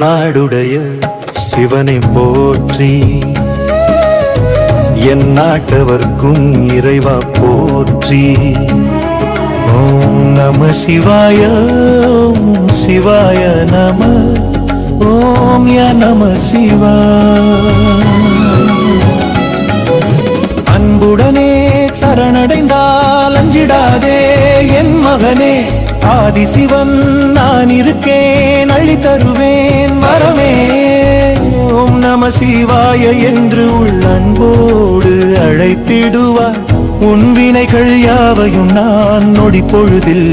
நாடுடைய சிவனை போற்றி, என் நாட்டவர்க்கும் இறைவா போற்றி. ஓம் நம சிவாய, ஓம் சிவாய நம, ஓம் ய நம சிவாய. அன்புடனே சரணடைந்தால் அஞ்சிடாதே என் மகனே, ஆதிசிவன் நான் இருக்கேன், அள்ளி தருவேன் வரமே. ஓம் நம சிவாய என்று உள்ளன்போடு அழைத்திடுவார், உன் வினைகள் யாவையும் நான் நொடி பொழுதில்